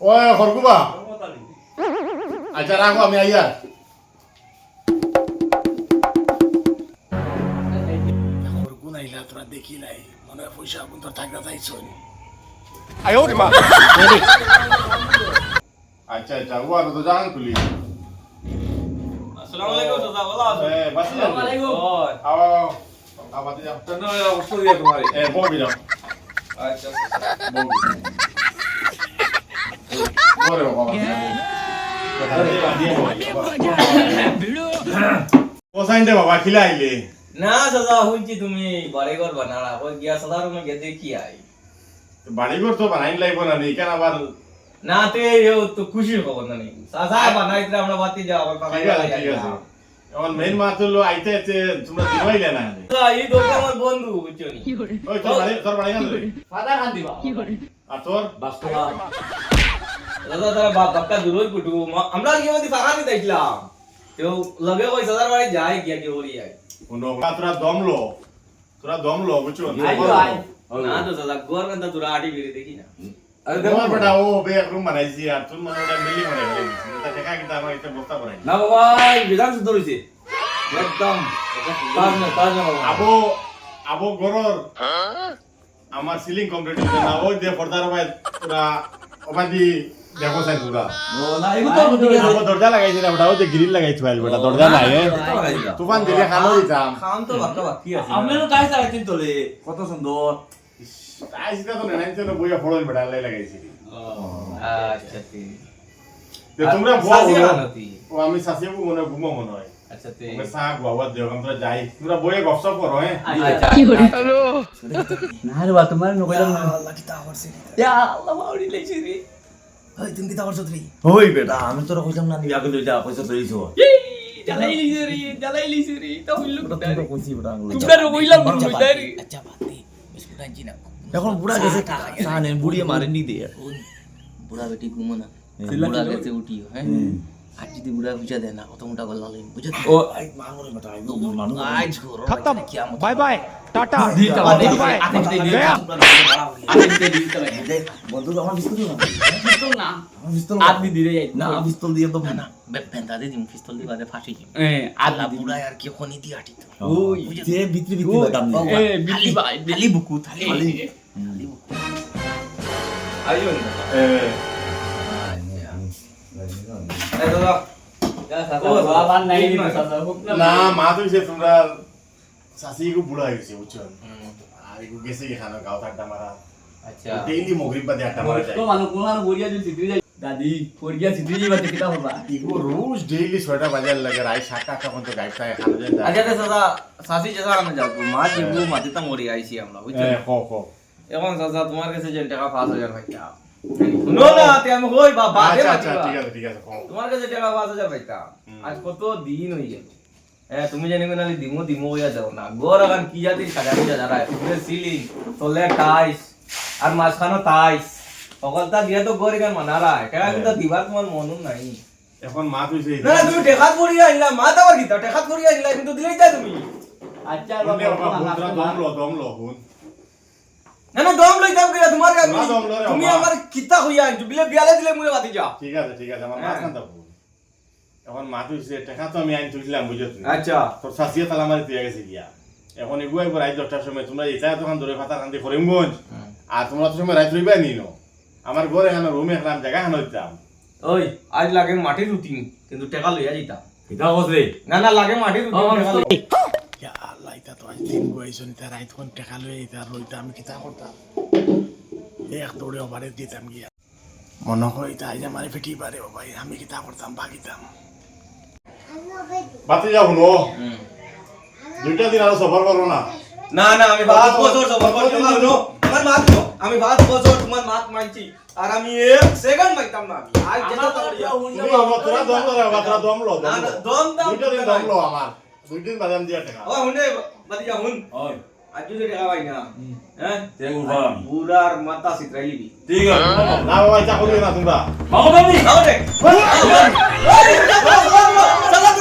ওই খরকুবা আচ্ছা রাখো আমি আইয়া খরকু নাইলা তোরা দেখি নাই মনে হয় পয়সা আপন তোর থাকতে চাইছো আচ্ছা আচ্ছা ও আর তো জান খুলি আসসালামু আলাইকুম চাচা ভালো আছো আসসালামু আলাইকুম আও আও বাতি যাও চন্দ্র অবশ্য দিয়া তোমারে ববি যাও আচ্ছা ওরে বাবা কোসাইন দে বাবা খিলা আইলে না চাচা হইছি তুমি বাড়ি ঘর বানালা ওই গিয়া চাচা রুমে গিয়ে দেখি আই বাড়ি ঘর তো বানাইন লাগবো না কেন আবার না তে তো খুশি খবর না নেই চাচা বানাইতে আমরা বাতি যাও আবার ঠিক আছে ঠিক আছে এখন মেইন মাছ হলো আইতে আইতে তোমরা দিবাইলে না এই দোকান আমার বন্ধু বুঝছো নি ওই তোর বাড়ি না ফাদা খান দিবা আর তোর বাস্তবা দাদা তারা বাপকা দূরই কুটু আমরা গিয়ে মধ্যে ফাঁকা দিতে আইছিলাম তো লগে ওই চাচার বাড়ি যাই গিয়া গিয়ে ওরি আই কোন তোরা দমলো বুঝছো না তো চাচা গোর কান্তা তোরা আটি বেরি দেখি না আরে তোমার বেটা ও বে এক রুম বানাইছি আর তুমি মানে ওটা মিলি মানে গেলে এটা দেখা কিন্তু আমার একটা বস্তা বানাই না বাবা বিধান শুদ্ধ রইছে একদম তাজ না বাবা আবো গরর আমার সিলিং কমপ্লিট হইছে না ওই দে পর্দার ভাই পুরা ওবাদি দেখো সাই পুরা ও না এগুলো তো ঠিক আছে আবো দরজা লাগাইছে না ওটা ওই যে গ্রিল লাগাইছে ভাই বেটা দরজা নাই তুফান দিলে খানো দিতাম খাম তো বাক্কা বাকি আছে আমরা কাজ চালাচ্ছেন তোলে কত সুন্দর আইসিটা তো নেন তো বইয়া ফড়ল বেটা লাগাইছি আচ্ছা ঠিক তে তোমরা সাসি বউ আনতি ও আমি সাসিবু মনে ঘুমো মনে হয় আচ্ছা ঠিক তোমরা সাগ বাবা দেও আমরা যাই তোমরা বইয়ে গপসপ করো হ্যাঁ আচ্ছা হ্যালো না রে বা তোমার নকইলাম না আল্লাহ কি তা করছে ইয়া আল্লাহ মাউরি লাইছি রে ওই তুমি কি তা করছ তুই ওই বেটা আমি তোরা কইলাম না নি আগে লই যা পয়সা ধরিছো জ্বালাই লিছে রে তো হইল তোরা তো কইছি বেটা আঙুল তোমরা কইলাম লইদারি আচ্ছা বাতি বিস্কুট আনছি না এখন বুড়া গেছে সানে বুড়িয়ে মারেনি দে বুড়া বেটি ঘুমো না সিল্লা বুড়া কিলো? গেছে উঠিও হ্যাঁ আজ যদি বুড়া বুঝা দেয় না অত মোটা গলা লইন বুঝা ও আই মারো রে বেটা আই মানুষ আজ ঘোরো खत्म बाय बाय टाटा বাদে बाय গয়া আতে বন্ধু আমার পিস্তল না पिस्तौल ना আমার পিস্তল आदमी दिरे जाई না পিস্তল দিয়ে তো না বেপেন্দা দে দিম পিস্তল দি বাদে ফাঁসি দিম ए আল্লাহ आदमी বুড়া আর কি খনি দি আটি তো ওই যে ভিতরি ভিতরি বাদাম নেই ए बिल्ली भाई খালি বুকু খালি আইও এ এই দাদা ओ बाबा नहीं না মা তো সে তোমরা সাসি কো বুড়া হইছে বুঝছো আর এগো গেছে কি খানা গাও থাকতা মারা আচ্ছা ডেইলি মগরিব বাদে আটা মারা যায় तो मानो कोना बोरिया जो सिद्धि जाई दादी बोरिया सिद्धि जी बात किता होबा এগো রোজ ডেইলি 6টা বাজার লাগে রাই 7টা পর্যন্ত গাইড থাকে খানা যায় আচ্ছা তো দাদা সাসি যেটা আমি যাবো মা জিবু মাতে তা মরি আইছি আমরা বুঝছো কো এখন দাদা তোমার কাছে যে টাকা 5000 পাইতা শুনো না তে আমি কই বাবা দে আচ্ছা আচ্ছা ঠিক আছে কো তোমার কাছে টাকা 5000 পাইতা আজ কত দিন হই গেল তুমি জানি কোন নালি দিমো হইয়া যাও না গোর আগান কি জাতির সাজানি যারা উপরে সিলিং তলে টাইস আর মাঝখানো টাইস সকলটা দিয়া তো গোর গান মানারা টাকা কিন্তু দিবার তোমার মনও নাই এখন মা তুইছে না তুমি টেকাত পড়িয়া আইলা মা দাবার কি টেকাত পড়িয়া আইলা কিন্তু দিলেই যা তুমি अच्छा বন্ধে বাবা बाबा বুতরা দমলো হুন না না দম লই দাও কিরা তোমার না, দম লই রে তুমি বাবা। আমার কিতা হইয়া আইছো বিলে বিয়ালে দিলে মুরে বাতি যা ঠিক আছে আমার মা কান্দা এখন মা তুইছে টাকা তো আমি আইন তুইছিলাম বুঝছো আচ্ছা তোর শাসিয়া তালা মারি তুই গেছে গিয়া এখন এগুয়াই রাত 10টার সময় তোমরা এটা তখন ধরে ফাতা কান্দি করিমগঞ্জ আর তোমরা তো সময় রাত রইবা নিনো আমার ঘরে এখানে রুমে একলাম জায়গা খানো দিতাম ওই আজ লাগে মাটির রুটিন কিন্তু টাকা লইয়া যাইতা এটা কসরে না না লাগে মাটির রুটিন টাকা লইয়া ইয়া আল্লাহ এটা তো আজ দিন গইছন তা রাত কোন টাকা লই এটা রইতা আমি কিতা করতাম এক দৌড়ে ওভারে দিতাম গিয়া মনে হয় তাই যে আমার ফেটি পারে ভাই আমি কিতা করতাম ভাগিতাম বাতি যাও নো দুইটা দিন আরো সফর করো না না না আমি 5 বছর সফর করতে পারবো আমার মাত আমি 5 বছর তোমার মাত মানছি আর আমি 1 সেকেন্ড মাইতাম না আমি আজ যেটা তাড়িয়া তুমি আমার তোরা দম লো তোরা দম লো না না দম দাও দুইটা দিন দম লো আমার দুই দিন বাদাম দিয়া টাকা ও হুনে বাতি যা হুন ওই আজ যদি টাকা পাই না হ্যাঁ তে উড়াম পুরার মাথা সিতরাই লিবি ঠিক আছে না বাবা এটা করিও না তোমরা বাবা বাবি যাও রে সালা